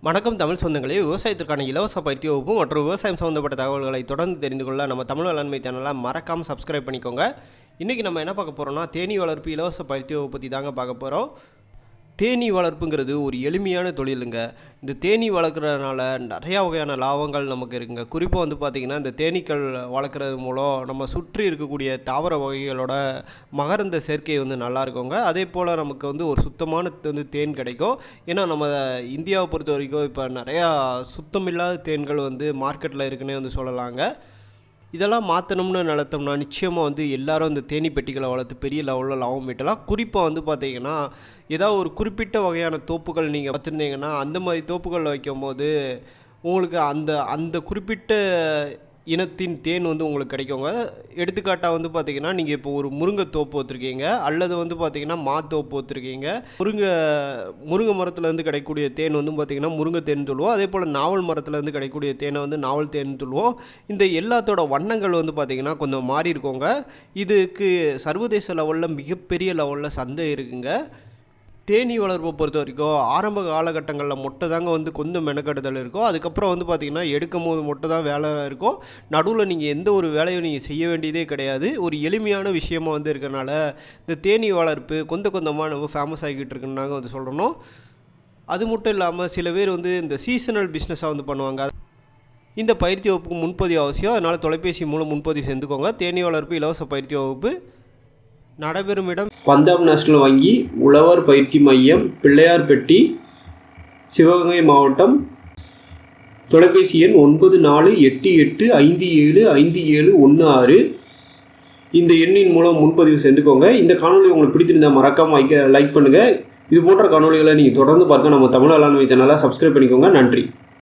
வணக்கம் தமிழ் சொந்தங்களே. விவசாயத்திற்கான இலவச பயிற்சி வகுப்பு மற்றும் விவசாயம் சம்மந்தப்பட்ட தகவல்களை தொடர்ந்து தெரிந்து கொள்ள நம்ம தமிழ் வேளாண்மை சேனலை மறக்காமல் சப்ஸ்கிரைப் பண்ணிக்கோங்க. இன்றைக்கி நம்ம என்ன பார்க்க போகிறோம்னா, தேனீ வளர்ப்பு இலவச பயிற்சி வகுப்பு பற்றி தாங்க பார்க்க போகிறோம். தேனீ வளர்ப்புங்கிறது ஒரு எளிமையான தொழிலுங்க. இந்த தேனீ வளர்க்குறதுனால நிறையா வகையான லாபங்கள் நமக்கு இருக்குங்க. குறிப்பாக பார்த்திங்கன்னா, இந்த தேனீக்கள் வளர்க்குறது மூலம் நம்ம சுற்றி இருக்கக்கூடிய தாவர வகைகளோட மகரந்த சேர்க்கை நல்லா இருக்குங்க. அதே போல் நமக்கு ஒரு சுத்தமான தேன் கிடைக்கும். ஏன்னா நம்ம இந்தியாவை பொறுத்த வரைக்கும் இப்போ நிறையா சுத்தமில்லாத தேன்கள் மார்க்கெட்டில் இருக்குன்னே சொல்லலாங்க. இதெல்லாம் மாற்றணும்னு நினைத்தோம்னா நிச்சயமாக எல்லாரும் இந்த தேனீ பெட்டிகளை வளர்த்து பெரிய லெவலில் லாபம் ஈட்டலாம். குறிப்பாக பார்த்திங்கன்னா, ஏதாவது ஒரு குறிப்பிட்ட வகையான தோப்புகள் நீங்கள் வச்சுருந்தீங்கன்னா, அந்த மாதிரி தோப்புகளில் வைக்கும்போது உங்களுக்கு அந்த அந்த குறிப்பிட்ட இனத்தின் தேன் உங்களுக்கு கிடைக்குங்க. எடுத்துக்காட்டாக பார்த்திங்கன்னா, நீங்கள் இப்போ ஒரு முருங்கை தோப்பு வச்சுருக்கீங்க, அல்லது பார்த்திங்கன்னா மாத்தோப்பு வச்சுருக்கீங்க. முருங்கை மரத்துலேருந்து கிடைக்கக்கூடிய தேன் பார்த்திங்கன்னா முருங்கை தேன் சொல்லுவோம். அதே போல் நாவல் மரத்துலேருந்து கிடைக்கக்கூடிய தேனை நாவல் தேன் சொல்லுவோம். இந்த எல்லாத்தோட வண்ணங்கள் பார்த்திங்கன்னா கொஞ்சம் மாறி இருக்கோங்க. இதுக்கு சர்வதேச லெவலில் மிகப்பெரிய லெவலில் சந்தை இருக்குங்க. தேனீ வளர்ப்பை பொறுத்த வரைக்கும் ஆரம்ப காலகட்டங்களில் மொட்டை தாங்க கொஞ்சம் மெனக்கெடுதல் இருக்கும். அதுக்கப்புறம் பார்த்திங்கன்னா எடுக்கும் போது மொட்டை தான் வேலை இருக்கும். நடுவில் நீங்கள் எந்த ஒரு வேலையும் நீங்கள் செய்ய வேண்டியதே கிடையாது. ஒரு எளிமையான விஷயமாக இருக்கனால இந்த தேனீ வளர்ப்பு கொஞ்சமாக நம்ம ஃபேமஸ் ஆகிக்கிட்டு இருக்குன்னு நாங்கள் சொல்லணும். அது மட்டும் இல்லாமல் சில பேர் இந்த சீசனல் பிஸ்னஸாக பண்ணுவாங்க. இந்த பயிற்சி வகுப்புக்கு முன்பதிவு அவசியம். அதனால் தொலைபேசி மூலம் முன்பதிவு செஞ்சுக்கோங்க. தேனீ வளர்ப்பு இலவச பயிற்சி வகுப்பு நடைபெறும் இடம் பஞ்சாப் நேஷனல் வங்கி, உழவர் பயிற்சி மையம், பிள்ளையார்பட்டி, சிவகங்கை மாவட்டம். தொலைபேசி எண் 9488575716. இந்த எண்ணின் மூலம் முன்பதிவு செஞ்சுக்கோங்க. இந்த காணொலி உங்களுக்கு பிடிச்சிருந்தால் மறக்காமல் லைக் பண்ணுங்கள். இது போன்ற காணொலிகளை நீங்கள் தொடர்ந்து பார்க்க நம்ம தமிழ் வேளாண்மை சேனலை சப்ஸ்கிரைப் பண்ணிக்கோங்க. நன்றி.